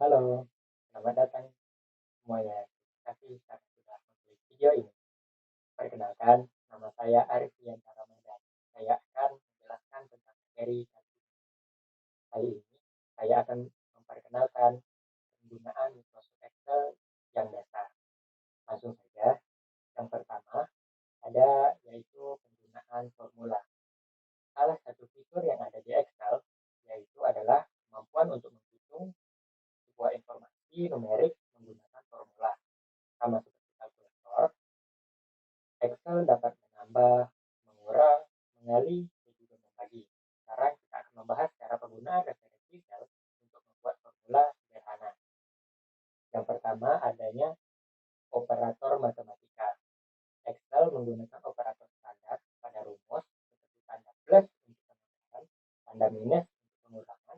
Halo, selamat datang semuanya. Terima kasih karena sudah mengklik video ini. Perkenalkan, nama saya Arifin Ramadan. Saya akan menjelaskan tentang materi kali ini. Kali ini, saya akan memperkenalkan penggunaan Microsoft Excel yang dasar. Langsung saja, yang pertama ada yaitu penggunaan formula. Salah satu fitur yang ada di Excel yaitu adalah kemampuan untuk menghitung sebuah informasi numerik menggunakan formula. Sama seperti kalkulator, Excel dapat menambah, mengurang, mengali, dan juga membagi. Sekarang kita akan membahas cara penggunaan referensi sel untuk membuat formula sederhana. Yang pertama adanya operator matematika. Excel menggunakan operator standar pada rumus seperti tanda plus untuk penambahan, tanda minus untuk pengurangan,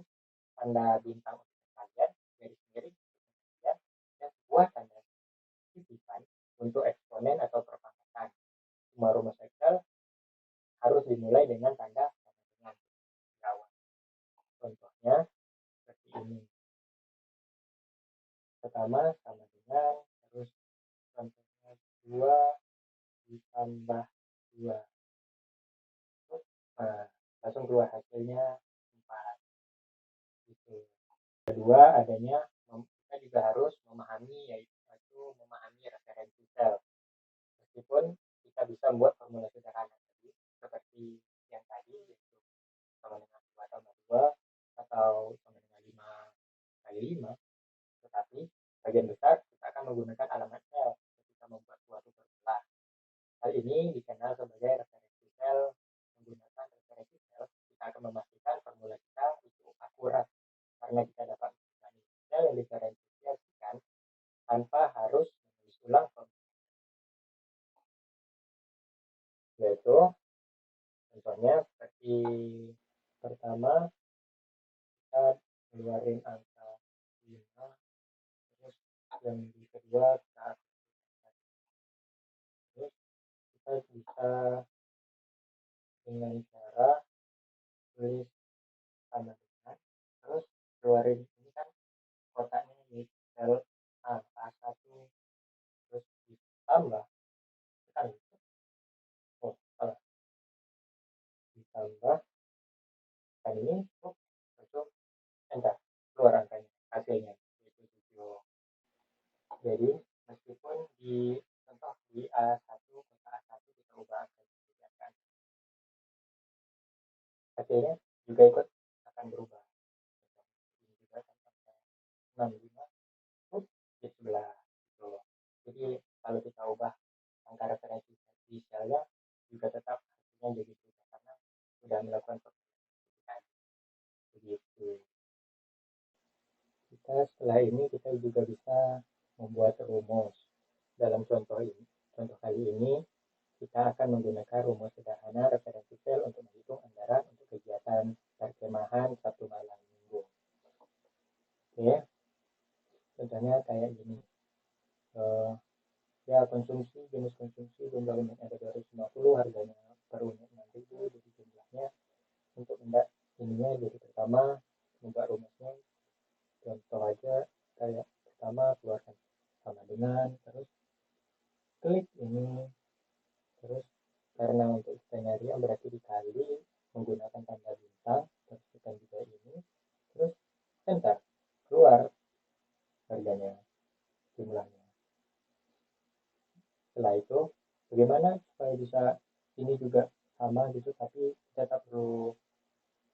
tanda bintang untuk pengkalian, garis miring untuk pengkalian, dan sebuah tanda titipan untuk eksponen atau perpangkatan. Semua rumus Excel harus dimulai dengan tanda sama dengan kawan. Contohnya seperti ini. Pertama sama dengan, terus contohnya 2 ditambah 2. Nah, langsung keluar hasilnya 4. Gitu. Kedua adanya kita juga harus memahami yaitu memahami referensi sel. Meskipun kita bisa membuat formula sederhana tadi seperti yang tadi yaitu sama dengan 2 tambah 2 atau sama dengan 5 kali 5, tetapi bagian besar kita akan menggunakan alamat sel ketika membuat suatu formula. Hal ini dikenal sebagai referensi sel. Menggunakan referensi sel, kita akan memastikan formula kita itu akurat karena kita dapat mencari sel yang diferensiasikan tanpa harus menulis ulang formula. Yaitu contohnya seperti pertama kita keluarin angka 5, terus yang kedua kita terus kita bisa dengan cara tulis sama dengan terus keluarin ini kan kotaknya di sel A1 terus ditambah kan salah ditambah kan ini masuk enter keluar angkanya hasilnya yaitu 7. Jadi meskipun di contoh di A1 kota A1 kita ubah angka kan hasilnya juga ikut akan berubah. Ini juga kan sampai 65 di sebelah gitu. Jadi kalau kita ubah angka referensi di selnya juga tetap hasilnya jadi berubah karena sudah melakukan perbaikan begitu. Setelah ini kita juga bisa membuat rumus. Dalam contoh kali ini kita akan menggunakan rumus sederhana referensi sel untuk menghitung anggaran untuk kegiatan perkemahan Sabtu malam minggu. Oke, contohnya kayak gini. Ya konsumsi jenis konsumsi jumlah unit ada 250, harganya per unit 6.000, jadi jumlahnya untuk ininya jadi pertama membuat rumusnya contoh aja kayak pertama keluarkan sama dengan terus klik ini terus karena untuk kita nyari yang berarti dikali menggunakan tanda bintang terus kita juga ini terus enter keluar harganya jumlahnya. Setelah itu bagaimana supaya bisa ini juga sama gitu tapi kita tak perlu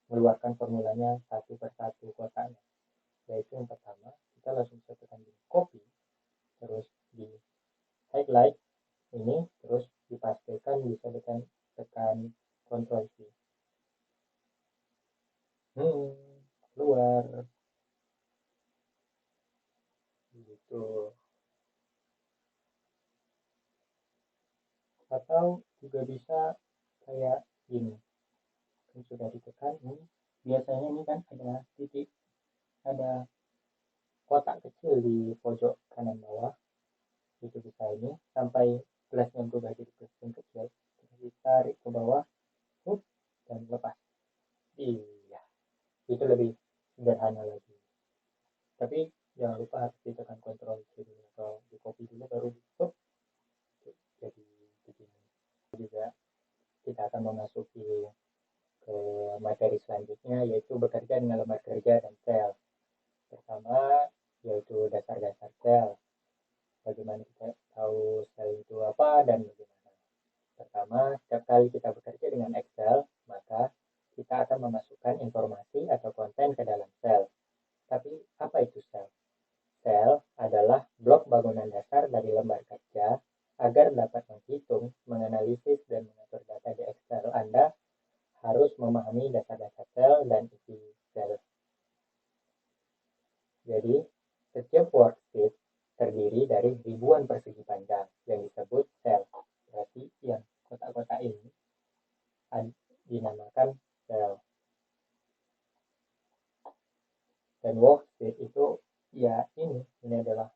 mengeluarkan formulanya satu persatu kotaknya. Yaitu yang pertama kita langsung tekan di copy terus di highlight ini terus dipastikan bisa tekan Ctrl C. Keluar gitu. Atau juga bisa kayak ini kan sudah ditekan ini biasanya ini kan ada titik ada kotak kecil di pojok kanan bawah itu bisa ini sampai plusnya berubah jadi plus yang kecil terus ditarik ke bawah dan lepas. Iya itu lebih sederhana lagi tapi Jangan lupa harus ditekan kontrol C dulu atau di copy dulu baru di stop. Jadi begini juga kita akan memasuki ke materi selanjutnya, yaitu bekerja dengan lembar kerja dan sel. Pertama yaitu dasar-dasar sel. Bagaimana kita tahu sel itu apa dan bagaimana. Pertama, setiap kali kita bekerja dengan Excel, maka kita akan memasukkan informasi atau konten ke dalam sel. Tapi apa itu sel? Sel adalah blok bangunan dasar dari lembar kerja agar dapat menghitung, menganalisis, dan mengatur data di Excel. Anda harus memahami dasar-dasar sel dan isi sel. Jadi, setiap worksheet terdiri dari ribuan persegi panjang yang disebut sel. Berarti yang kotak-kotak ini dinamakan sel. Dan worksheet itu ya ini adalah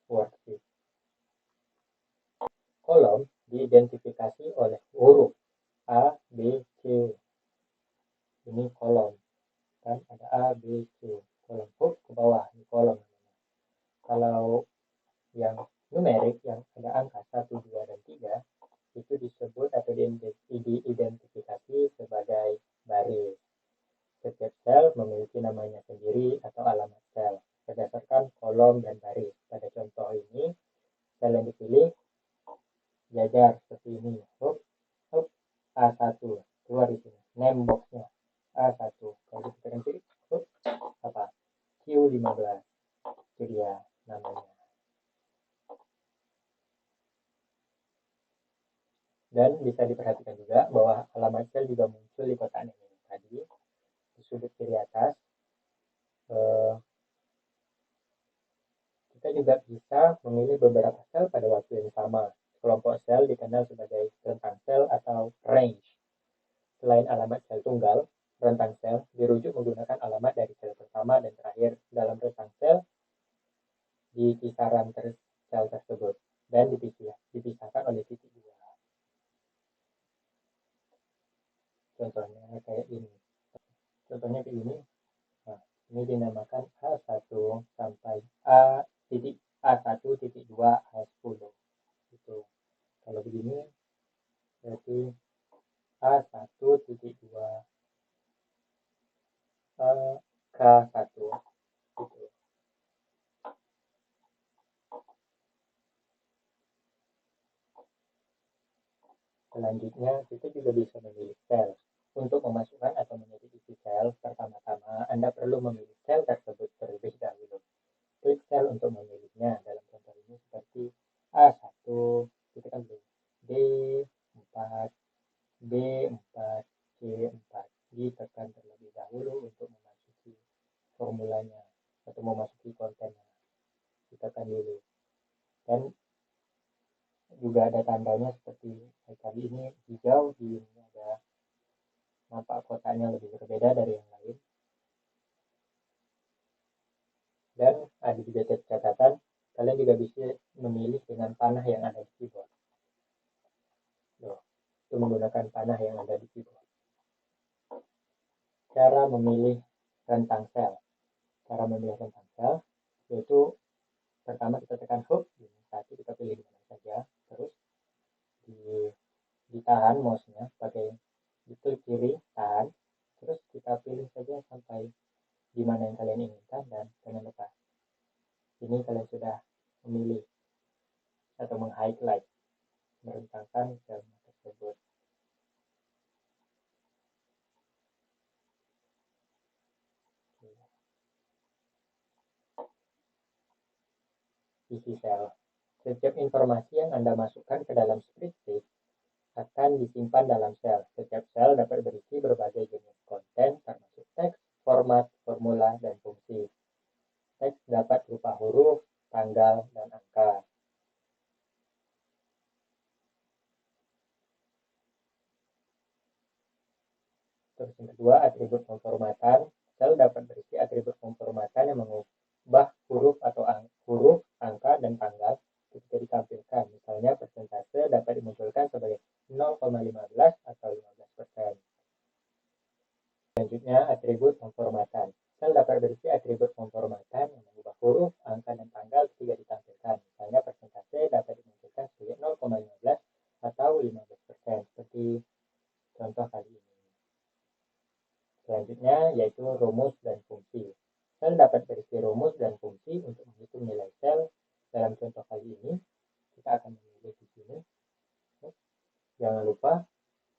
worksheet. Kolom diidentifikasi oleh huruf A, B, C. Ini kolom. Kan ada A, B, C. Kolom ke bawah, di kolom. Kalau yang numerik, yang ada angka 1, 2, dan 3, itu disebut atau diidentifikasi sebagai baris. Setiap sel memiliki namanya sendiri atau alamat sel berdasarkan kolom dan baris. Pada contoh ini, sel yang dipilih jajar seperti ini. A1 keluar di sini. Name boxnya A1. Kalau kita tekan klik, apa? Q15. Itu dia namanya. Dan bisa diperhatikan juga bahwa alamat sel juga muncul di kotak ini tadi di sudut kiri atas. Kita juga bisa memilih beberapa sel pada waktu yang sama. Kelompok sel dikenal sebagai rentang sel atau range. Selain alamat sel tunggal, rentang sel dirujuk menggunakan alamat dari sel pertama dan terakhir dalam rentang sel di kisaran sel tersebut dan dipisahkan oleh titik 2. Contohnya kayak ini. Contohnya kayak ini. Nah, ini dinamakan A1 sampai A1.2 A10. Itu. Kalau begini berarti A1.2 K1 gitu. Selanjutnya kita juga bisa memilih sel. Untuk memasukkan atau menyedot isi sel, pertama-tama Anda perlu memilih sel tersebut terlebih dahulu. Klik sel untuk memilihnya. Dalam contoh ini seperti A1, kita kan D4, B4, C4. Ditekan terlebih dahulu untuk memasuki formulanya atau memasuki kontennya. Ditekan dulu. Dan juga ada tandanya seperti tadi ini hijau, di ini ada nampak kotaknya lebih berbeda dari yang lain. Dan ada juga catatan, kalian juga bisa memilih dengan panah yang ada di keyboard. Itu menggunakan panah yang ada di keyboard. Cara memilih rentang sel. Cara memilih rentang sel yaitu pertama kita tekan hub, satu kita pilih di mana saja, terus ditahan mouse-nya pakai klik kiri, tahan, terus kita pilih saja sampai di mana yang kalian inginkan dan kalian lepas. Ini kalian sudah memilih atau meng-highlight, merentangkan sel tersebut. Isi sel. Setiap informasi yang Anda masukkan ke dalam spreadsheet akan disimpan dalam sel. Setiap sel dapat berisi berbagai jenis konten termasuk teks, format, formula, dan fungsi. Teks dapat berupa huruf, tanggal, dan angka. Terus yang kedua, atribut pemformatan. Sel dapat berisi atribut pemformatan yang mengubah huruf atau angka, dan tanggal ketika ditampilkan. Misalnya persentase dapat dimunculkan sebagai 0,15 atau 15%. Selanjutnya, atribut pemformatan. Sel dapat berisi atribut pemformatan yang mengubah huruf rumus dan fungsi untuk menghitung nilai sel. Dalam contoh kali ini, kita akan memilih di sini. Jangan lupa,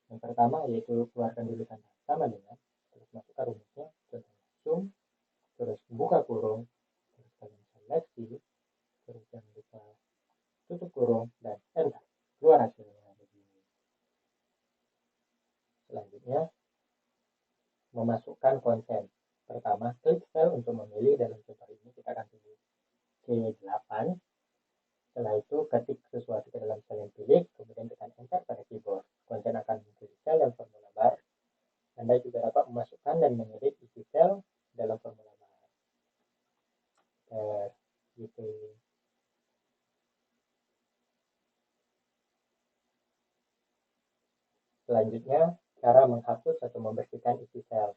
yang pertama yaitu keluarkan dulu tanda sama dengan, terus masukkan rumusnya, contohnya sum, terus buka kurung, terus kalian seleksi, terus jangan lupa tutup kurung, dan enter. Keluar hasilnya begini. Selanjutnya, memasukkan konten. Pertama, klik sel untuk memilih. Dalam contoh ini kita akan pilih C8. Setelah itu, ketik sesuatu ke dalam sel yang pilih, kemudian tekan enter pada keyboard. Konten akan muncul di sel dan formula bar. Anda juga dapat memasukkan dan mengedit isi sel dalam formula bar. Gitu. Selanjutnya, cara menghapus atau membersihkan isi sel.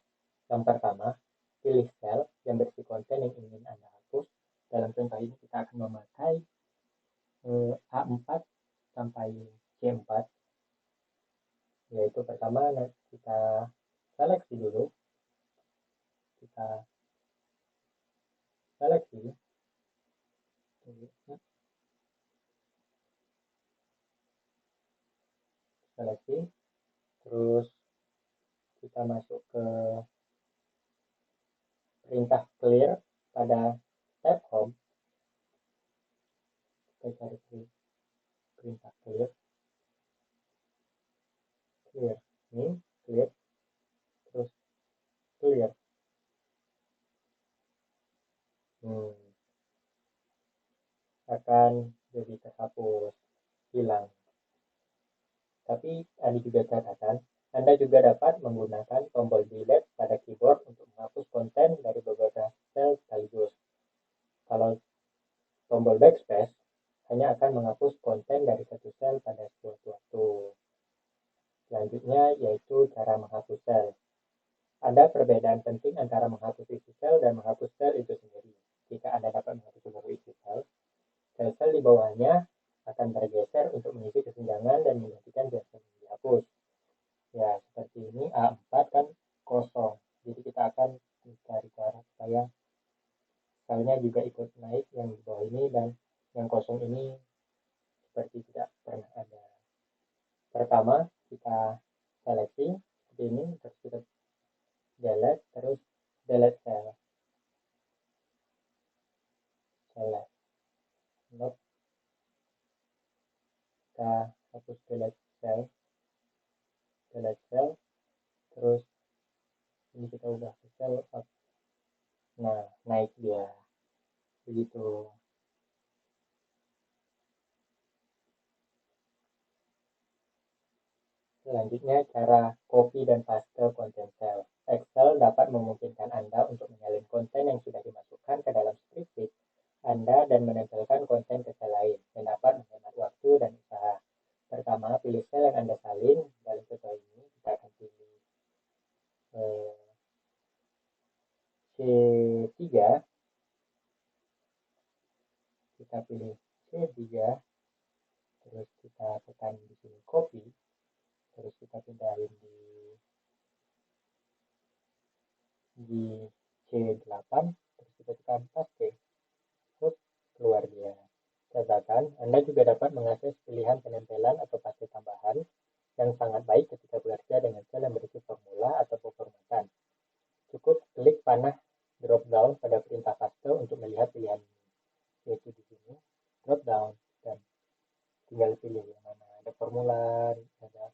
Yang pertama, pilih sel yang berisi konten yang ingin Anda hapus. Dalam contoh ini kita akan memakai A4 sampai C4. Yaitu pertama kita seleksi dulu. Kita seleksi. Seleksi. Terus kita masuk ke perintah clear pada tab home. Kita cari perintah clear. Ini clear, terus clear. Akan jadi terhapus, hilang. Tapi ada juga catatan, Anda juga dapat menggunakan tombol delete pada keyboard untuk menghapus konten dari beberapa sel sekaligus. Kalau tombol backspace hanya akan menghapus konten dari satu sel pada suatu waktu. Selanjutnya yaitu cara menghapus sel. Ada perbedaan penting antara menghapus isi sel dan menghapus sel itu sendiri. Jika Anda dapat menghapus seluruh isi sel, sel-sel di bawahnya akan bergeser untuk mengisi kesenjangan dan menggantikan sel yang dihapus. Ya, seperti ini A4 kan kosong. Jadi kita akan mencari cara supaya selnya juga ikut naik yang di bawah ini, dan yang kosong ini seperti tidak pernah ada. Pertama, kita seleksi seperti ini, terus kita delete, terus delete sel. Select. Kita hapus delete sel, terus ini kita ubah ke sel up. Nah, naik dia. Begitu. Selanjutnya, cara copy dan paste konten sel. Excel dapat memungkinkan Anda untuk menyalin konten yang sudah dimasukkan ke dalam spreadsheet Anda dan menempelkan konten ke sel lain, yang dapat menghemat waktu dan usaha. Pertama, pilih sel yang Anda salin. Dalam contoh ini, kita akan pilih C3. Kita pilih C3, terus kita tekan di sini copy, terus kita pindahin di C8, terus kita tekan paste, terus keluar dia. Catatan, Anda juga dapat mengakses pilihan penempelan atau paste tambahan yang sangat baik ketika bekerja dengan sel yang berisi formula atau pemformatan. Cukup klik panah drop down pada perintah paste untuk melihat pilihan ini, yaitu di sini drop down, dan tinggal pilih yang mana. Ada formula, ada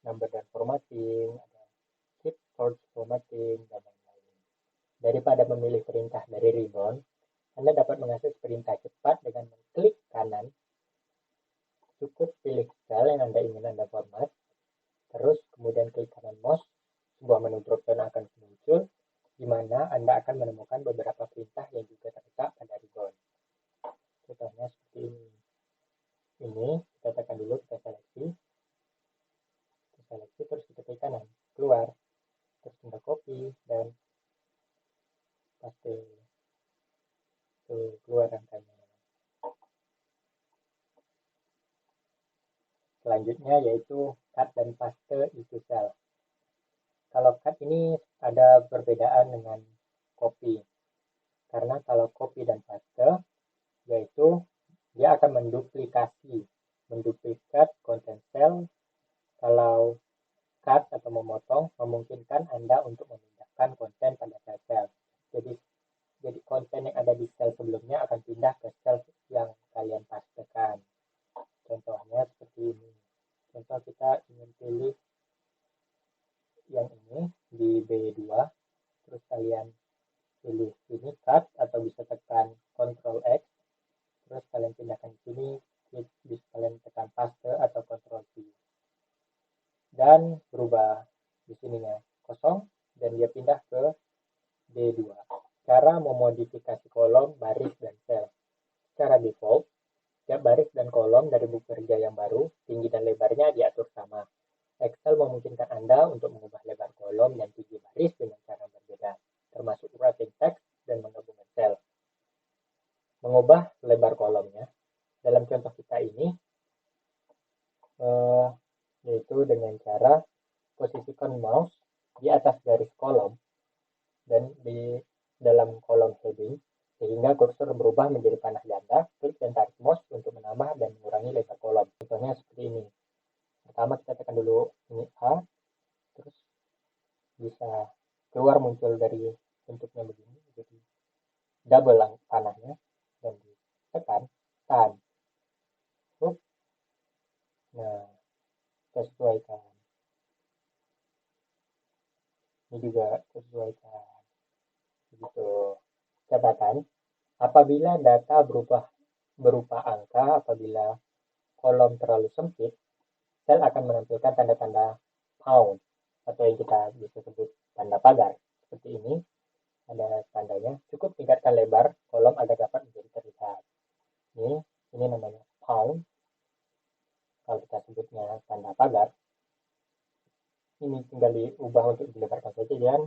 number dan formatting, ada keep source formatting, dan lain-lain. Daripada memilih perintah dari ribbon, Anda dapat mengakses perintah cepat dengan mengklik kanan. Cukup pilih sel yang Anda ingin Anda format, terus kemudian klik kanan mouse, sebuah menu drop down akan muncul, di mana Anda akan menemukan beberapa perintah yang juga terletak pada ribbon. Contohnya seperti ini. Ini kita tekan dulu, kita seleksi, terus kita klik kanan, keluar, terus kita copy dan paste. Tuh, keluar angkanya. Selanjutnya yaitu cut dan paste isi sel. Kalau cut ini ada perbedaan dengan copy. Karena kalau copy dan paste, yaitu dia akan menduplikat konten sel. Kalau cut atau memotong memungkinkan Anda untuk memindahkan konten pada sel. Jadi konten yang ada di sel sebelumnya akan pindah ke sel yang kalian pastekan. Contohnya seperti ini. Contoh kita ingin pilih yang ini di B2, terus kalian pilih ini cut atau bisa tekan Ctrl X, terus kalian pindahkan di sini, bisa kalian tekan paste atau Ctrl V, dan berubah di sininya kosong dan dia pindah ke B2. Cara memodifikasi kolom, baris, dan sel. Secara default, setiap baris dan kolom dari buku kerja yang baru, tinggi dan lebarnya diatur sama. Excel memungkinkan Anda untuk mengubah lebar kolom dan tinggi baris dengan cara berbeda, termasuk wrapping text dan menggabungkan sel. Mengubah lebar kolomnya, dalam contoh kita ini, yaitu dengan cara posisikan mouse di atas garis kolom dan di dalam kolom heading, sehingga kursor berubah menjadi panah ganda. Klik dan tarik mouse untuk menambah dan mengurangi lebar kolom. Contohnya seperti ini. Pertama kita tekan dulu ini A, terus bisa keluar muncul dari bentuknya begini, jadi double panahnya, dan ditekan tahan. Nah, kita sesuaikan. Ini juga sesuaikan. Begitu. Catatan, apabila data berupa angka, apabila kolom terlalu sempit, sel akan menampilkan tanda-tanda pound atau yang kita bisa sebut tanda pagar. Seperti ini, ada tandanya. Cukup tingkatkan lebar kolom agar dapat menjadi terlihat. Ini namanya pound. Kalau kita sebutnya tanda pagar, ini tinggal diubah untuk dilebarkan saja dan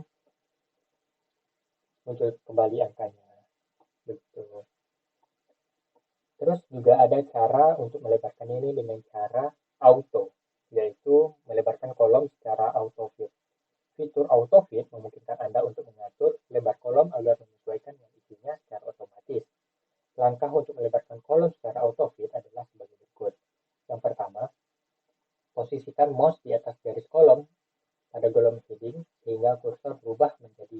muncul kembali angkanya. Begitu. Terus juga ada cara untuk melebarkan ini dengan cara auto, yaitu melebarkan kolom secara auto fit. Fitur auto fit memungkinkan Anda untuk mengatur lebar kolom agar menyesuaikan dengan isinya secara otomatis. Langkah untuk melebarkan kolom secara auto fit adalah sebagai berikut. Yang pertama, posisikan mouse di atas garis kolom pada kolom heading sehingga kursor berubah menjadi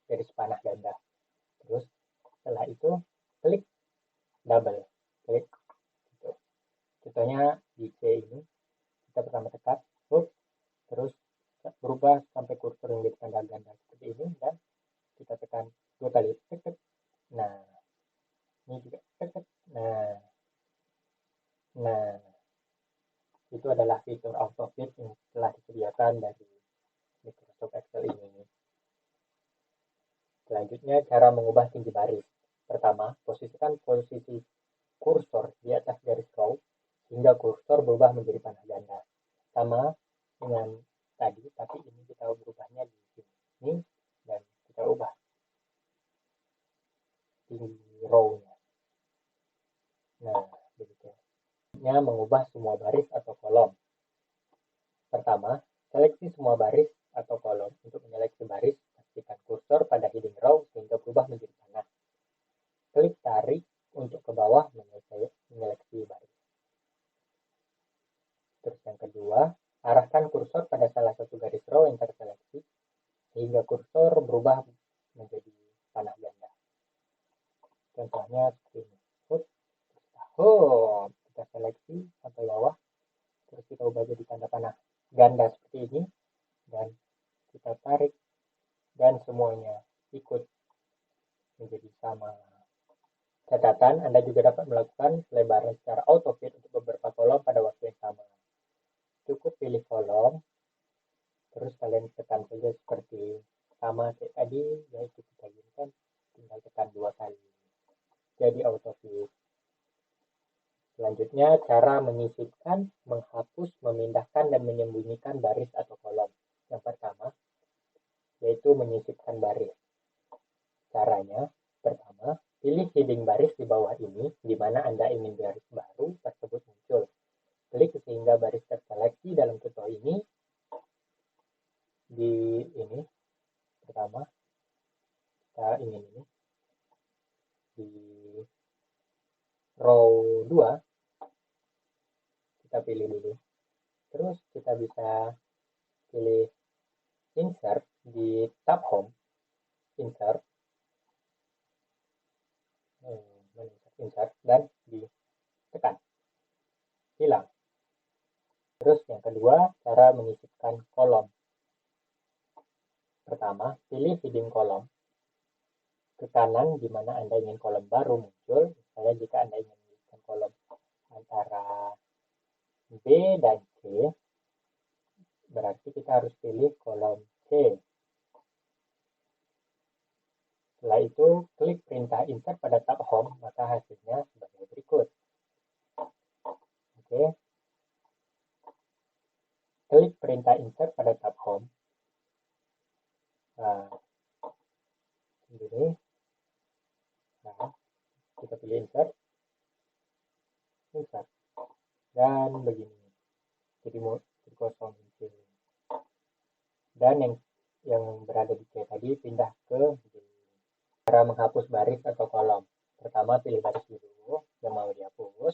garis panah ganda. Terus setelah itu klik double klik gitu. Contohnya di C ini kita pertama tekan terus berubah sampai kursor yang jadi tanda ganda seperti ini, dan kita tekan 2 kali tekan. Nah, ini juga tekan. Nah, itu adalah fitur auto fit yang telah disediakan dari Microsoft Excel ini. Selanjutnya, cara mengubah tinggi baris. Pertama, posisikan posisi kursor di atas garis row hingga kursor berubah menjadi panah ganda. Sama dengan tadi, tapi ini kita berubahnya di sini dan kita ubah tinggi row-nya. Nah, begitu. Mengubah semua baris atau kolom. Pertama, seleksi semua baris atau kolom. Untuk menyeleksi baris, pastikan kursor pada heading row sehingga berubah menjadi panah. Klik tarik untuk ke bawah menyeleksi baris. Terus yang kedua, arahkan kursor pada salah satu garis row yang terseleksi sehingga kursor berubah menjadi panah ganda. Contohnya seperti ini. Kita seleksi sampai bawah, terus kita ubah jadi tanda panah ganda seperti ini, dan kita tarik dan semuanya ikut menjadi sama. Catatan, Anda juga dapat melakukan pelebaran secara auto fit untuk beberapa kolom pada waktu yang sama. Cukup pilih kolom, terus kalian tekan saja seperti sama kayak tadi, yaitu kita inginkan, tinggal tekan 2 kali. Jadi auto fit. Selanjutnya, cara menyisipkan, menghapus, memindahkan, dan menyembunyikan baris atau kolom. Yang pertama, yaitu menyisipkan baris. Caranya, pertama, pilih heading baris di bawah ini, di mana Anda ingin baris baru tersebut muncul. Klik sehingga baris terseleksi dalam contoh ini. Di ini, pertama, kita ingin ini. di row 2 kita pilih dulu, terus kita bisa pilih insert di tab home, insert dan ditekan, hilang. Terus yang kedua, cara menyisipkan kolom. Pertama, pilih heading kolom ke kanan di mana Anda ingin kolom baru muncul. Misalnya jika Anda ingin menyisipkan kolom antara B dan C, berarti kita harus pilih kolom C. Setelah itu, klik perintah insert pada tab home, maka hasilnya sebagai berikut. Oke. Klik perintah insert pada tab home. Nah, ini. Nah, kita pilih insert. Dan begini. Jadi kosong. Dan yang berada di C tadi pindah ke B. Cara menghapus baris atau kolom. Pertama, pilih baris dulu yang mau dihapus.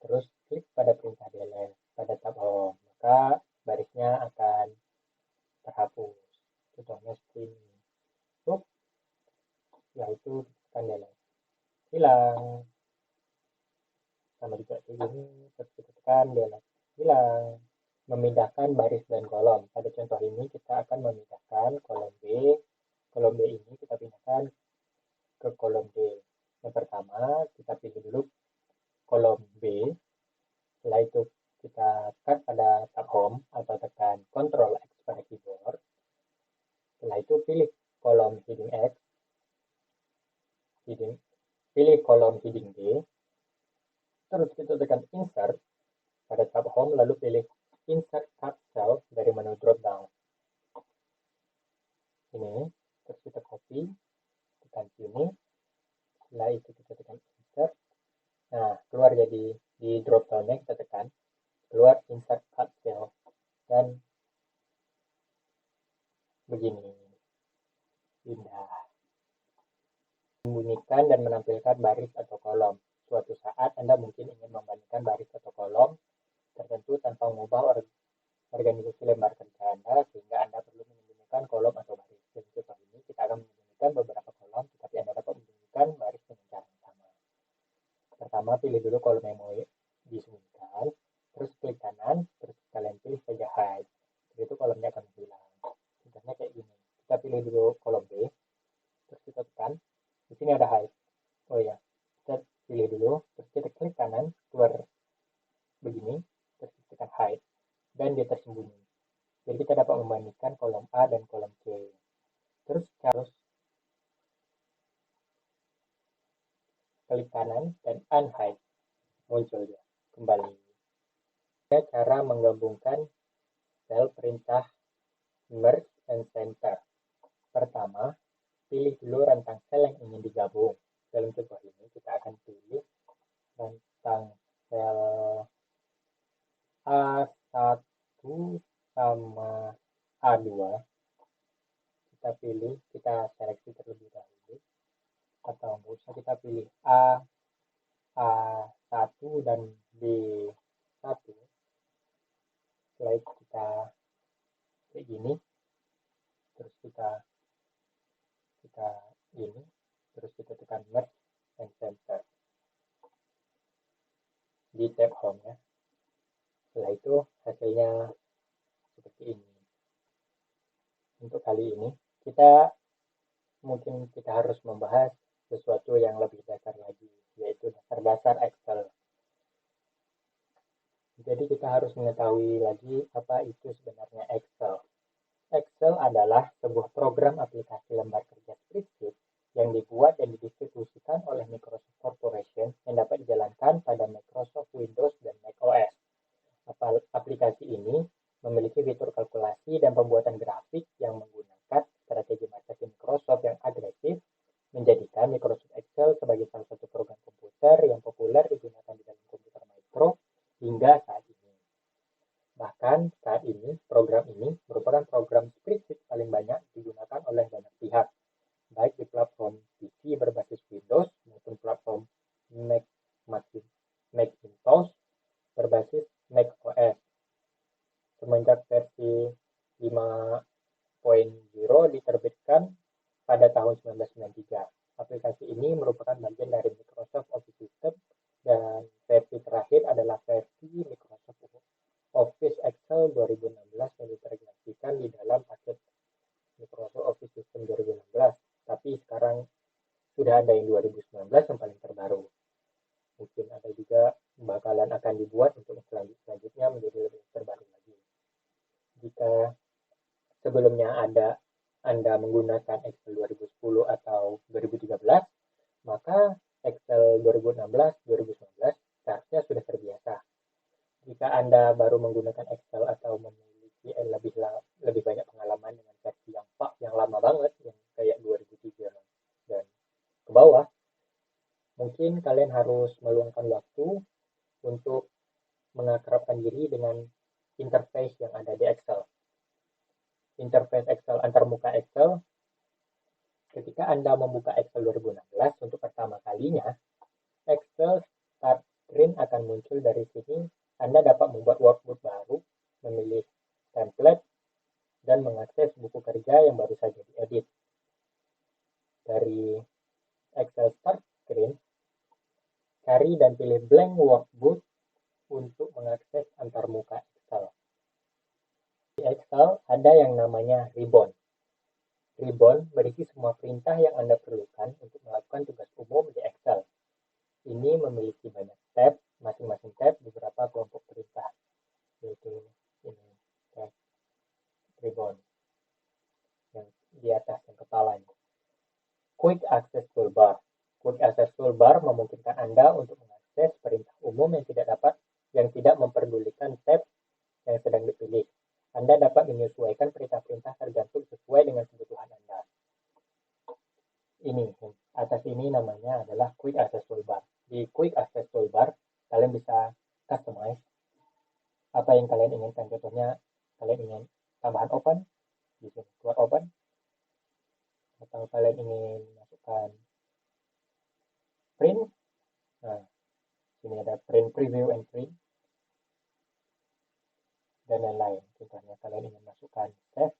Terus klik pada perintah delete pada tab home, maka barisnya akan terhapus. Contohnya seperti ini. Yaitu tekan delete, hilang. Sama juga kayak gini, terus kita tekan delete, hilang. Memindahkan baris dan kolom. Pada contoh ini kita akan memindahkan kolom B. Kolom B ini kita pindahkan ke kolom D. Yang pertama, kita pilih dulu kolom B. Setelah itu kita tekan pada tab home atau tekan Ctrl X pada keyboard. Setelah itu pilih kolom heading X. Pilih kolom heading D. Terus kita tekan insert pada tab home, lalu pilih insert tab cell dari menu drop down. Ini, terus kita copy, tekan sini. Setelah itu kita tekan insert. Nah, keluar jadi di drop down-nya kita tekan keluar insert tab cell dan begini. Pindah. Membunyikan dan menampilkan baris atau kolom. Suatu saat Anda mungkin ingin membandingkan baris atau kolom tertentu tanpa mengubah organisasi lembar kerja Anda, sehingga Anda perlu menyembunyikan kolom atau baris. Jadi contoh ini kita akan menyembunyikan beberapa kolom, tetapi Anda dapat menyembunyikan baris dengan cara yang sama. Pertama, pilih dulu kolom yang mau disembunyikan, terus klik kanan, terus kalian pilih saja hide. Jadi itu kolomnya akan hilang. Contohnya kayak gini. Kita pilih dulu kolom B, terus kita tekan. Di sini ada hide. Oh ya, kita pilih dulu, terus kita klik kanan, keluar begini, terus kita tekan hide, dan dia tersembunyi. Jadi kita dapat membandingkan kolom A dan kolom C. Terus klik kanan dan unhide, muncul dia kembali. Cara menggabungkan sel perintah merge and center. Pertama, pilih dulu rentang sel yang ingin digabung. Dalam contoh ini kita akan pilih rentang sel A1 sama A2. Kita pilih, kita seleksi terlebih dahulu. Atau nggak usah, kita pilih A1 dan B1. Setelah itu kita kayak gini, terus kita ini, terus kita tekan merge and center di tab home ya. Setelah itu hasilnya seperti ini. Untuk kali ini kita harus membahas sesuatu yang lebih dasar lagi, yaitu dasar-dasar Excel. Jadi kita harus mengetahui lagi apa itu sebenarnya Excel. Excel adalah sebuah program aplikasi lembar kerja spreadsheet yang dibuat dan didistribusikan oleh Microsoft Corporation yang dapat dijalankan pada Microsoft Windows dan macOS. Aplikasi ini memiliki fitur kalkulasi dan pembuatan grafik yang menggunakan strategi marketing Microsoft yang agresif, menjadikan Microsoft Excel sebagai salah satu program komputer yang populer digunakan di dalam komputer Micro hingga saat ini. Bahkan saat ini, program ini merupakan program spreadsheet paling banyak digunakan oleh banyak pihak, baik di platform PC berbasis Windows Excel 2016 diintegrasikan di dalam paket Microsoft Office System 2016, tapi sekarang sudah ada yang 2019 yang paling terbaru. Mungkin ada juga bakalan akan dibuat untuk selanjutnya menjadi lebih terbaru lagi. Jika sebelumnya Anda menggunakan Excel 2010 atau 2013, maka Excel 2016, 2019 seharusnya sudah terbiasa. Jika Anda baru menggunakan Excel atau memiliki lebih banyak pengalaman dengan versi yang lama banget, yang kayak 2003 dan ke bawah, mungkin kalian harus meluangkan waktu untuk mengakrabkan diri dengan interface yang ada di Excel. Interface Excel antarmuka Excel, ketika Anda membuka Excel 2016 untuk pertama kalinya, Excel Start Screen akan muncul dari sini. Anda dapat membuat workbook baru, memilih template, dan mengakses buku kerja yang baru saja diedit. Dari Excel Start Screen, cari dan pilih blank workbook untuk mengakses antarmuka Excel. Di Excel ada yang namanya ribbon. Ribbon berisi semua perintah yang Anda perlukan untuk melakukan tugas umum di Excel. Ini memiliki banyak tab, masing-masing tab beberapa kelompok perintah, yaitu ini tab ribbon yang di atas yang kepalanya. Quick Access Toolbar. Quick Access Toolbar memungkinkan Anda untuk mengakses perintah umum yang tidak memperdulikan tab yang sedang dipilih. Anda dapat menyesuaikan perintah-perintah tergantung sesuai dengan kebutuhan Anda. Ini, atas ini namanya adalah Quick Access Toolbar. Di Quick Access Toolbar, kalian bisa customize apa yang kalian inginkan. Contohnya, kalian ingin tambahan open, di sini keluar open, atau kalian ingin masukkan print, nah, sini ada print preview and print, dan lain-lain. Contohnya kalian ingin masukkan save,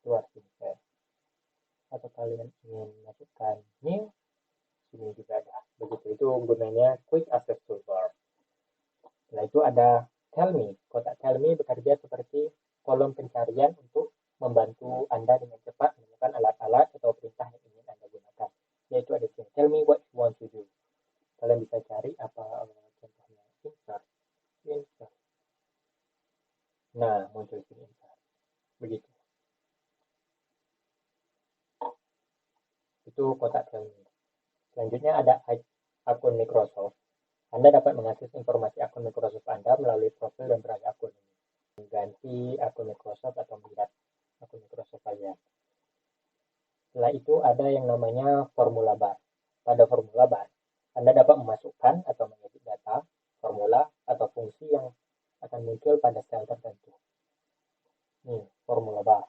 keluar sini save. Atau kalian ingin masukkan new, sini juga ada. Begitu, itu gunanya Quick Access Toolbar. Setelah itu ada Tell Me. Kotak Tell Me bekerja seperti kolom pencarian untuk membantu Anda dengan cepat menemukan alat-alat atau perintah yang ingin Anda gunakan. Yaitu ada sini, Tell Me what you want to do. Kalian bisa cari apa contohnya, insert. Nah, muncul sini insert. Begitu. Itu kotak Tell Me. Selanjutnya ada akun Microsoft. Anda dapat mengakses informasi akun Microsoft Anda melalui profil dan beralih akun ini. Mengganti akun Microsoft atau melihat akun Microsoft kalian. Setelah itu ada yang namanya formula bar. Pada formula bar, Anda dapat memasukkan atau mengedit data, formula, atau fungsi yang akan muncul pada sel tertentu. Nih, formula bar.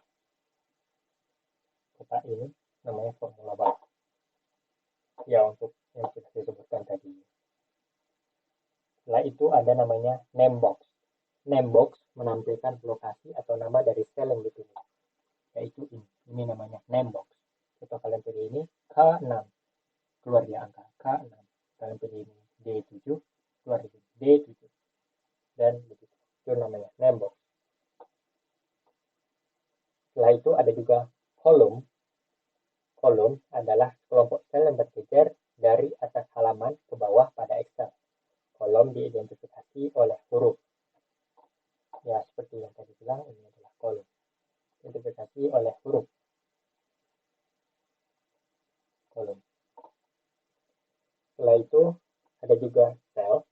Kotak ini namanya formula bar. Ya, untuk yang sudah disebutkan tadi. Setelah itu ada namanya name box. Name box menampilkan lokasi atau nama dari sel yang dipilih, yaitu ini. Ini namanya name box. Contoh kalian pilih ini K6, keluar dia angka K6. Kalian pilih ini D7, keluar di sini D7. Dan begitu. Itu namanya name box. Setelah itu ada juga column. Column adalah kelompok sel yang berjejer dari atas halaman ke bawah pada Excel. Kolom diidentifikasi oleh huruf. Ya, seperti yang tadi bilang, ini adalah kolom. Identifikasi oleh huruf. Kolom. Setelah itu, ada juga sel.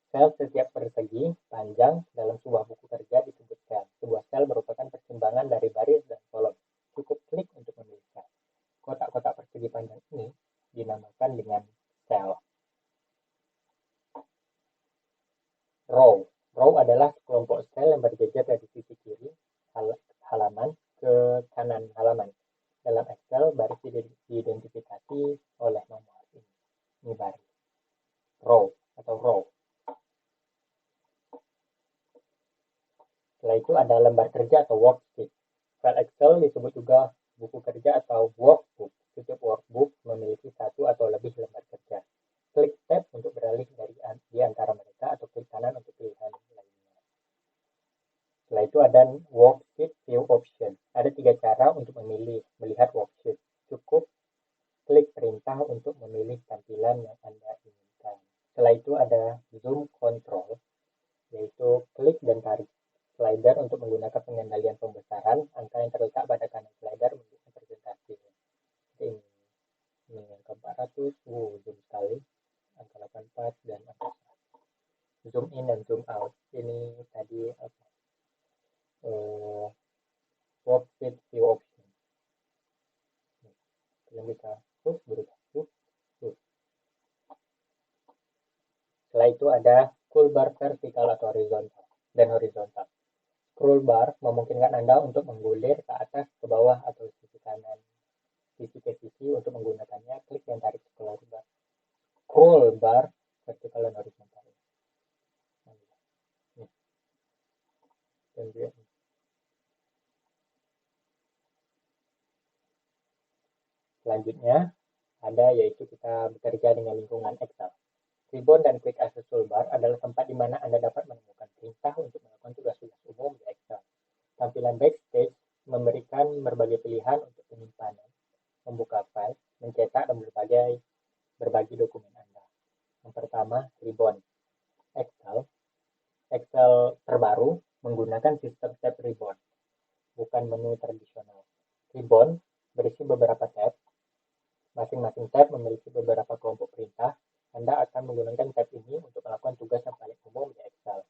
Sel setiap persegi panjang dalam sebuah buku kerja disebut sel. Sebuah sel merupakan persimbangan dari baris dan kolom. Cukup klik untuk memilih sel. Kotak-kotak persegi panjang ini dinamakan dengan sel. Row. Row adalah kelompok sel yang berjejer dari sisi kiri halaman ke kanan halaman. Dalam Excel, baris diidentifikasi oleh nomor ini. Ini baris. Row atau row. Setelah itu ada lembar kerja atau worksheet. File Excel disebut juga buku kerja atau workbook. Setiap workbook memiliki satu atau lebih lembar kerja. Klik tab untuk beralih di antara mereka atau klik kanan untuk pilihan lainnya. itu ada worksheet view option. Ada 3 cara untuk melihat worksheet. Cukup klik perintah untuk memilih tampilan yang Anda inginkan. Setelah itu ada zoom control, yaitu klik dan tarik slider untuk menggunakan pengendalian pembesaran angka yang terletak pada kanan slider untuk presentasi. Ini angka 400, zoom sekali, angka 84 dan angka 100. Zoom in dan zoom out. Ini tadi worksheet view option. Kalian bisa berubah. Setelah itu ada scroll bar vertikal atau horizontal dan horizontal. Scroll bar memungkinkan Anda untuk menggulir ke atas, ke bawah, atau sisi kanan, sisi ke sisi. Untuk menggunakannya, klik dan tarik scroll bar. Scroll bar vertikal dan horizontal. Selanjutnya ada yaitu kita bekerja dengan lingkungan Excel. Ribbon dan Quick Access Toolbar adalah tempat di mana Anda dapat menemukan perintah untuk melakukan tugas-tugas umum di Excel. Tampilan Backstage memberikan berbagai pilihan untuk penyimpanan, membuka file, mencetak, dan berbagi dokumen Anda. Yang pertama, Ribbon. Excel terbaru menggunakan sistem tab Ribbon, bukan menu tradisional. Ribbon berisi beberapa tab. Masing-masing tab memiliki beberapa kelompok perintah. Anda akan menggunakan tab ini untuk melakukan tugas yang paling umum di Excel.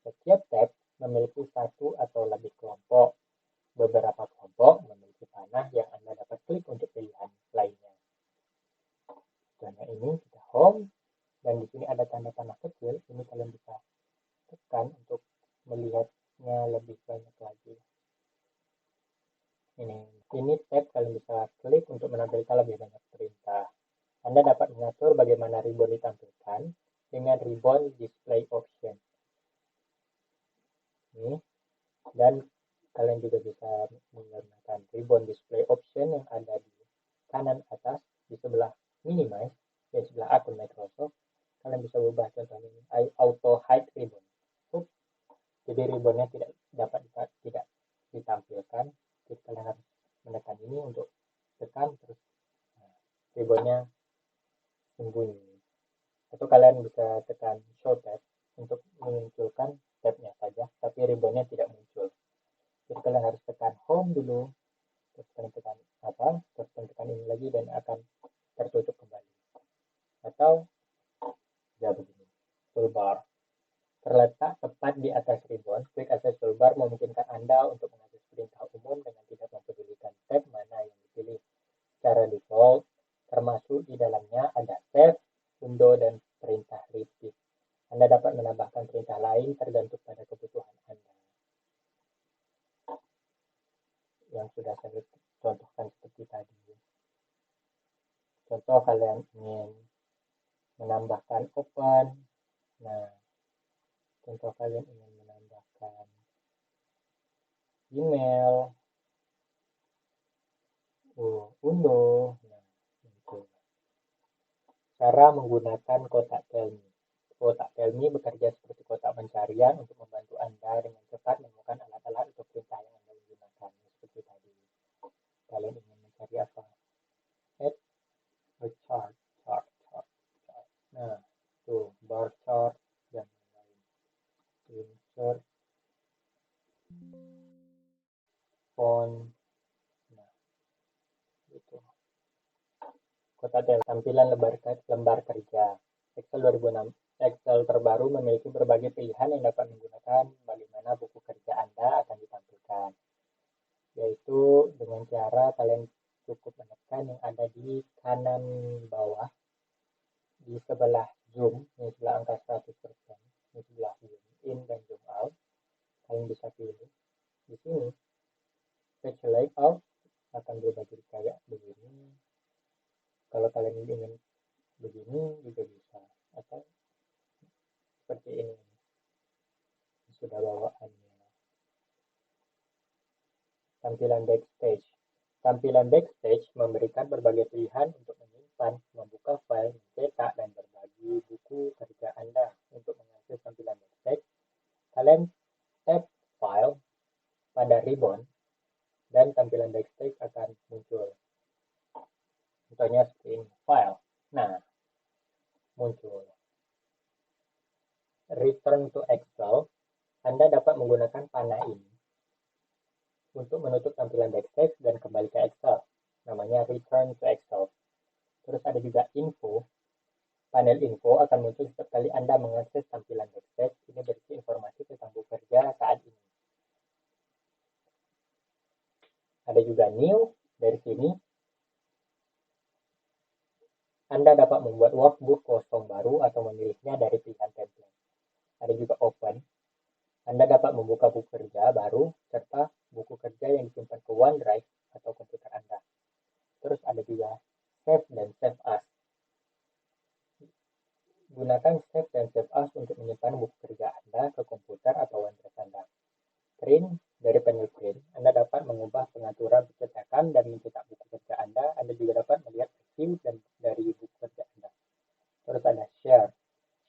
Setiap tab memiliki satu atau lebih kelompok. Beberapa kelompok memiliki panah yang Anda dapat klik untuk pilihan lainnya. Contohnya ini kita home, dan di sini ada tanda panah kecil. Ini kalian bisa tekan untuk melihatnya lebih banyak lagi. Ini tab kalian bisa klik untuk menampilkan lebih banyak perintah. Anda dapat mengatur bagaimana ribbon ditampilkan dengan ribbon display option. Ini, dan kalian juga bisa menggunakan ribbon display option yang ada di kanan atas di sebelah minimize dan sebelah akun Microsoft. Kalian bisa ubah, contohnya ini auto hide ribbon. Jadi ribbonnya tidak ditampilkan. Jadi kalian harus menekan ini untuk tekan, terus ribbonnya sembunyi. Atau kalian bisa tekan show tab untuk memunculkan tabnya saja, tapi ribbonnya tidak muncul. Jadi kalian harus tekan home dulu, terus kalian tekan ini lagi, dan akan tertutup kembali. Atau ya begini, toolbar terletak tepat di atas ribbon. Quick Access Toolbar memungkinkan Anda untuk mengakses perintah umum dengan tidak mempedulikan tab mana yang dipilih. Secara default, termasuk di dalamnya ada save, undo, dan perintah repeat. Anda dapat menambahkan perintah lain tergantung pada kebutuhan Anda. Yang sudah saya contohkan seperti tadi. Contoh, kalian ingin menambahkan open. Nah, contoh kalian ingin menambahkan email, undo. Nah, itu. Cara menggunakan kotak tell me. Kotak tell me bekerja seperti kotak pencarian untuk membantu Anda dengan cepat menemukan alat-alat atau perintah yang Anda gunakan. Seperti tadi, kalian ingin mencari apa? Add a chart. Nah, tuh bar chart dan lain-lain. Insert font. Nah, itu. Kotak tell, tampilan lembar kerja. Excel 2006. Excel terbaru memiliki berbagai pilihan yang dapat menggunakan bagaimana buku kerja Anda akan ditampilkan. Yaitu dengan cara kalian cukup menekan yang ada di kanan bawah, di sebelah zoom, di sebelah angka 100%, di sebelah zoom in dan zoom out. Kalian bisa pilih di sini. Page layout akan berubah jadi kayak begini. Kalau kalian ingin begini juga bisa, atau seperti ini. Sudah bawaannya. Tampilan backstage. Tampilan backstage memberikan berbagai pilihan untuk menyimpan, membuka file, mencetak, dan berbagi buku kerja Anda. Untuk mengakses tampilan backstage, kalian tap File, muncul. Return to Excel, Anda dapat menggunakan panah ini untuk menutup tampilan backstage dan kembali ke Excel. Namanya Return to Excel. Terus ada juga Info. Panel Info akan muncul setiap kali Anda mengakses tampilan backstage. Ini berisi informasi tentang buku kerja saat ini. Ada juga New. Dari sini Anda dapat membuat workbook kosong baru atau memilihnya dari pilihan template. Ada juga Open. Anda dapat membuka buku kerja baru serta buku kerja yang disimpan ke OneDrive atau komputer Anda. Terus ada juga Save dan Save As. Gunakan Save dan Save As untuk menyimpan buku kerja Anda ke komputer atau OneDrive Anda. Print, dari panel Print, Anda dapat mengubah pengaturan percetakan dan mencetak buku kerja Anda. Anda juga dapat melihat review dari buku kerja Anda. Terus ada Share.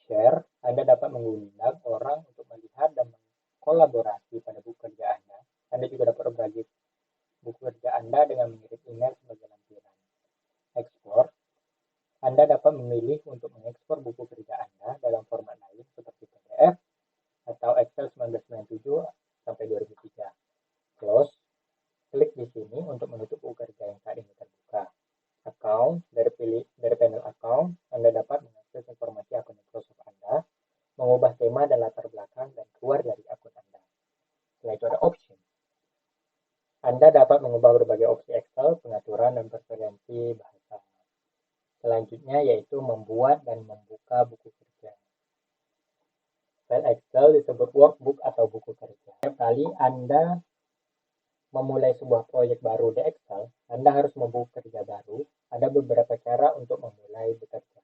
Share, Anda dapat mengundang orang untuk melihat dan kolaborasi pada buku kerja Anda. Anda juga dapat berbagi buku kerja Anda dengan mengirim email sebagai lampiran. Export, Anda dapat memilih untuk mengekspor buku kerja Anda dalam format lain seperti PDF atau Excel 1997 sampai 2003. Close, klik di sini untuk menutup buku kerja yang saat ini terbuka. Account, dari panel Account, Anda dapat mengakses informasi akun Microsoft Anda, mengubah tema dan latar belakang, dan keluar dari akun Anda. Setelah itu ada Option. Anda dapat mengubah berbagai opsi Excel, pengaturan, dan preferensi bahasa. Selanjutnya yaitu membuat dan membuka buku kerja. File Excel disebut workbook atau buku kerja. Setiap kali Anda memulai sebuah proyek baru di Excel, Anda harus membuka kerja baru. Ada beberapa cara untuk memulai bekerja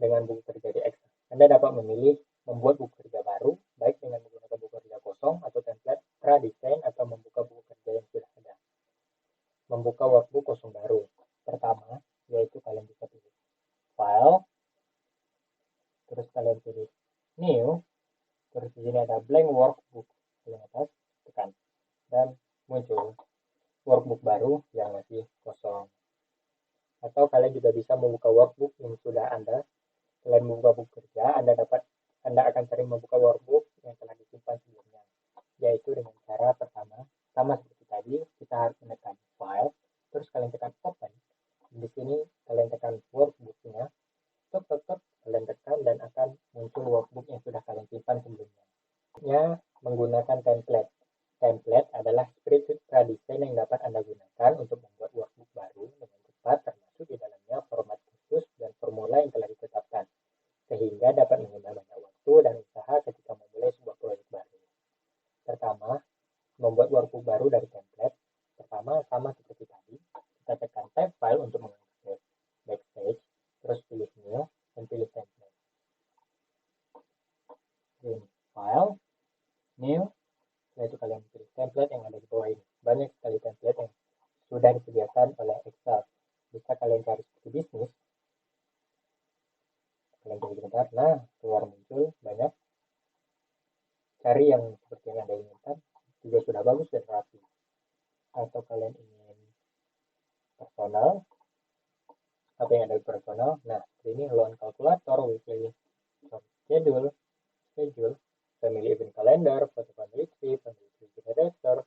dengan buku kerja di Excel. Anda dapat memilih membuat buku kerja baru, baik dengan menggunakan buku kerja kosong atau template pra-design atau membuka buku kerja yang sudah ada. Membuka workbook kosong baru. Pertama, yaitu kalian bisa pilih File, terus kalian pilih New, terus di sini ada Blank Workbook. Kalian atas, tekan, dan muncul workbook baru yang masih kosong. Atau kalian juga bisa membuka workbook yang sudah Anda. Selain membuka buku kerja, Anda akan sering membuka workbook yang telah disimpan sebelumnya, yaitu dengan cara pertama, sama seperti tadi, kita harus menekan File, terus kalian tekan Open. Di sini kalian tekan workbooknya, kalian tekan dan akan muncul workbook yang sudah kalian simpan sebelumnya. Menggunakan template. Template adalah spreadsheet pra-design yang dapat Anda gunakan untuk membuat workbook baru dengan cepat, termasuk di dalamnya format khusus dan formula yang telah ditetapkan, sehingga dapat menghemat banyak waktu dan usaha ketika memulai sebuah proyek baru. Pertama, membuat workbook baru dari template. Pertama, sama seperti tadi, kita tekan Tab File untuk mengakses backstage, terus pilih New dan pilih template. Pilih File, New, setelah itu kalian pilih template yang ada di bawah ini. Banyak sekali template yang sudah disediakan oleh Excel. Bisa kalian cari seperti bisnis. Kalian tunggu sebentar. Nah, keluar muncul banyak. Cari yang seperti yang Anda inginkan. Juga sudah bagus dan rapi. Atau kalian ingin personal. Apa yang ada di personal? Nah, ini loan calculator, weekly schedule, family event calendar, photo family tree, family tree generator,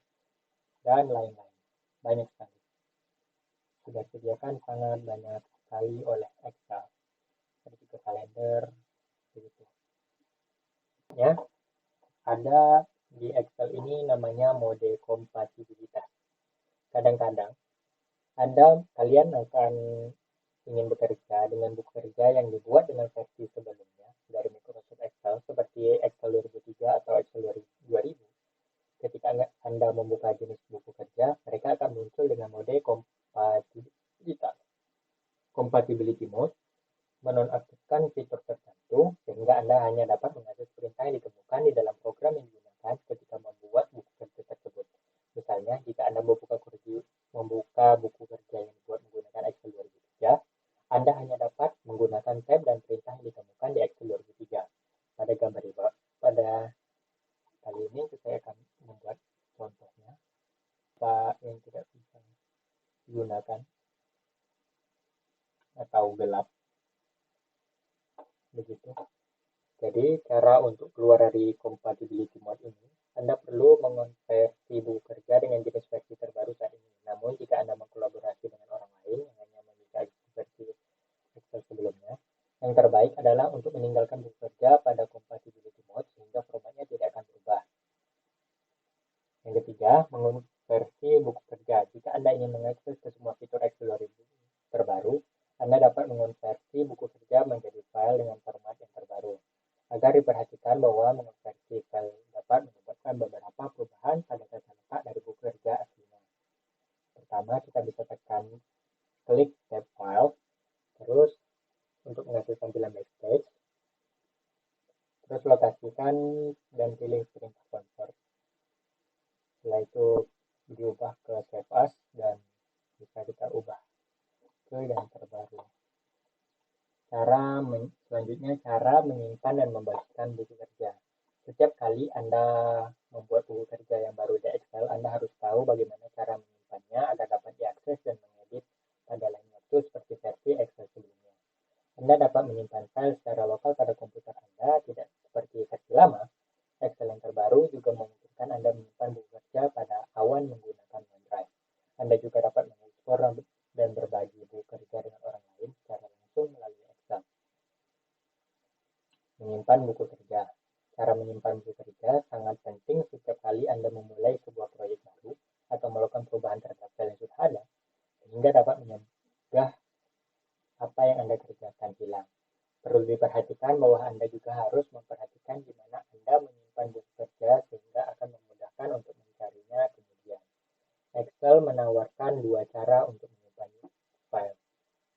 dan lain-lain. Banyak sekali. Sudah disediakan sangat banyak sekali oleh Excel. Seperti ke kalender, begitu. Ya, ada di Excel ini namanya mode kompatibilitas. Kadang-kadang kalian akan ingin bekerja dengan buku kerja yang dibuat dengan versi sebelumnya dari Microsoft Excel seperti Excel 2003 atau Excel 2000. Ketika Anda membuka jenis buku kerja, mereka akan muncul dengan mode kompatibilitas. Compatibility mode menonaktifkan fitur tertentu sehingga Anda hanya dapat mengakses perintah yang ditemukan di dalam program yang digunakan ketika membuat buku kerja tersebut. Misalnya, jika Anda membuka buku kerja yang dibuat menggunakan Excel 2003, Anda hanya dapat menggunakan tab dan perintah yang ditemukan di Excel 2003. Pada gambar ini, pada kali ini saya akan membuat contohnya apa yang tidak bisa digunakan atau gelap. begitu. Jadi cara untuk keluar dari compatibility mode ini, Anda perlu mengonversi buku kerja dengan jenis versi terbaru saat ini. Namun jika Anda mengkolaborasi dengan orang lain yang hanya memiliki versi Excel sebelumnya, yang terbaik adalah untuk meninggalkan buku kerja pada compatibility mode sehingga formatnya tidak akan berubah. Yang ketiga, mengonversi buku kerja. Jika Anda ingin mengakses ke semua fitur Excel 2000 terbaru, Anda dapat mengonversi buku kerja menjadi file dengan format yang terbaru. Agar diperhatikan bahwa mengonversi file dapat menyebabkan beberapa perubahan pada tata letak dari buku kerja aslinya. Pertama, kita bisa tekan klik tab file, terus untuk mengatur tampilan backstage, terus lokasikan dan pilih perintah convert. Setelah itu diubah ke save as dan bisa kita ubah ke yang terbaru. Selanjutnya cara menyimpan dan membagikan buku kerja. Setiap kali Anda membuat buku kerja yang baru di Excel, Anda harus tahu bagaimana cara menyimpannya agar dapat diakses dan mengedit pada lain waktu seperti versi Excel sebelumnya. Anda dapat menyimpan file secara lokal pada komputer Anda, tidak seperti versi lama. Excel yang terbaru juga memungkinkan Anda menyimpan buku kerja pada awan menggunakan OneDrive. Anda juga dapat mengekspor dan berbagi buku kerja dengan orang lain secara langsung melalui Excel. Menyimpan buku kerja. Cara menyimpan buku kerja sangat penting setiap kali Anda memulai sebuah proyek baru atau melakukan perubahan terhadap file yang sudah ada, sehingga dapat mencegah apa yang Anda kerjakan hilang. Perlu diperhatikan bahwa Anda juga harus memperhatikan di mana Anda menyimpan buku kerja sehingga akan memudahkan untuk mencarinya kemudian. Excel menawarkan dua cara untuk menyimpan file.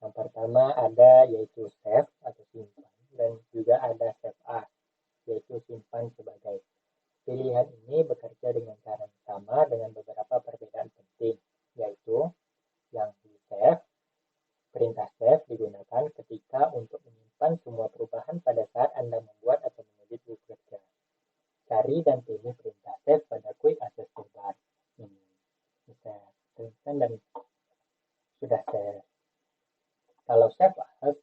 Yang pertama ada yaitu save atau simpan, dan juga ada save as, yaitu simpan sebagai. Pilihan ini bekerja dengan cara yang sama dengan beberapa perbedaan penting, yaitu yang di save, perintah save digunakan ketika untuk menyimpan semua perubahan pada saat Anda membuat atau mengedit buku kerja. Cari dan pilih perintah save pada quick access toolbar. Ini bisa tekan dan sudah save. Kalau save as,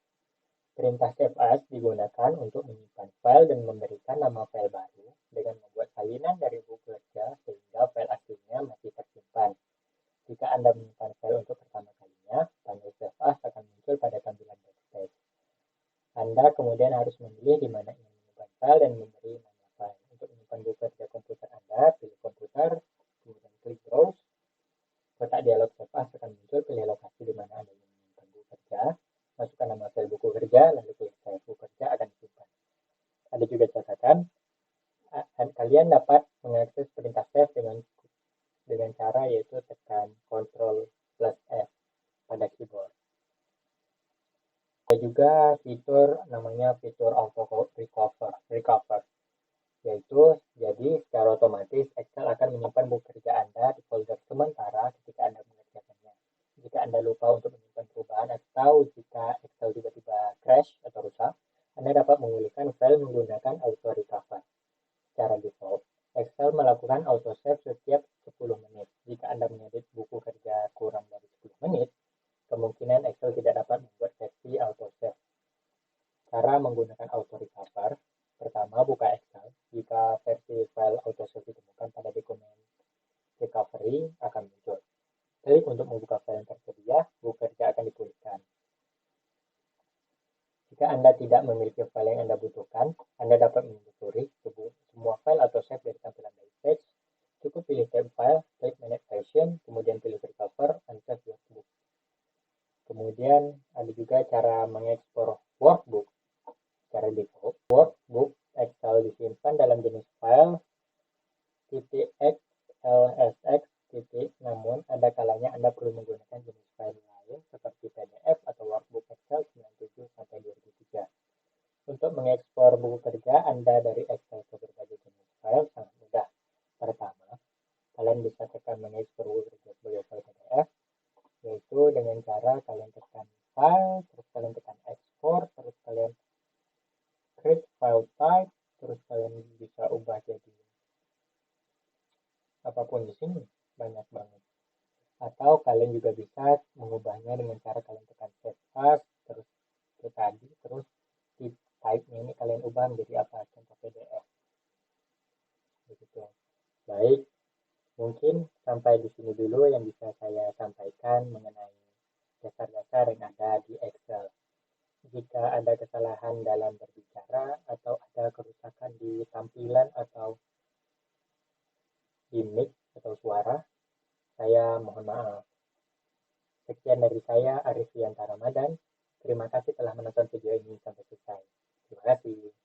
perintah save as digunakan untuk menyimpan file dan memberikan nama file baru dengan membuat salinan dari buku kerja sehingga file aslinya masih tersimpan. Jika Anda menyimpan file untuk pertama kalinya, panel save as akan muncul pada tampilan backstage. Anda kemudian harus memilih di mana ingin menyimpan file dan memberi nama file. Untuk menyimpan buku kerja komputer Anda, pilih komputer, kemudian klik browse. Kotak dialog save as akan muncul, pilih lokasi di mana Anda ingin menyimpan buku kerja. Masukkan nama file buku kerja, lalu klik save. Buku kerja akan disimpan. Ada juga catatan, kalian dapat mengakses perintah save dengan cara yaitu tekan Ctrl plus F pada keyboard. Ada juga fitur namanya fitur auto recover, yaitu jadi secara otomatis Excel akan menyimpan buku kerja Anda di folder sementara ketika Anda mengerjakannya. Jika Anda lupa untuk menyimpan perubahan atau jika Excel tiba-tiba crash atau rusak, Anda dapat memulihkan file menggunakan auto recover. Secara default, Excel melakukan auto save setiap 10 menit. Jika Anda mengedit buku kerja kurang dari 10 menit, kemungkinan Excel tidak dapat membuat versi auto save. Cara menggunakan auto recover. Pertama, buka Excel. Jika versi file auto save ditemukan pada dokumen recovery akan muncul. Klik untuk membuka file yang tersedia, buku kerja akan dipulihkan. Jika Anda tidak memiliki file yang Anda butuhkan, Anda dapat menelusuri semua file auto save dari tampilan backstage. Cukup pilih tab file, klik manage version, kemudian pilih recover, unsave workbook. Kemudian ada juga cara mengekspor workbook. Secara default, workbook Excel disimpan dalam jenis file .xlsx, namun ada kalanya Anda perlu menggunakan jenis file lain seperti PDF atau workbook Excel 97-2003. Untuk mengekspor buku kerja Anda dari Excel ke berbagai jenis file sangat mudah. Pertama, kalian bisa tekan mengekspor buku kerja sebagai file PDF, yaitu dengan cara kalian tekan file, terus kalian tekan export, terus kalian create file type, terus kalian bisa ubah jadi apapun di sini, banyak banget. Atau kalian juga bisa mengubahnya dengan cara kalian tekan save as, terus ke tadi, terus type ubah menjadi apa? Contoh PDF. Begitu. Baik, mungkin sampai di sini dulu yang bisa saya sampaikan mengenai dasar-dasar yang ada di Excel. Jika ada kesalahan dalam berbicara atau ada kerusakan di tampilan atau di mic atau suara, saya mohon maaf. Sekian dari saya, Arif Yanta Ramadan. Terima kasih telah menonton video ini sampai selesai. Terima kasih.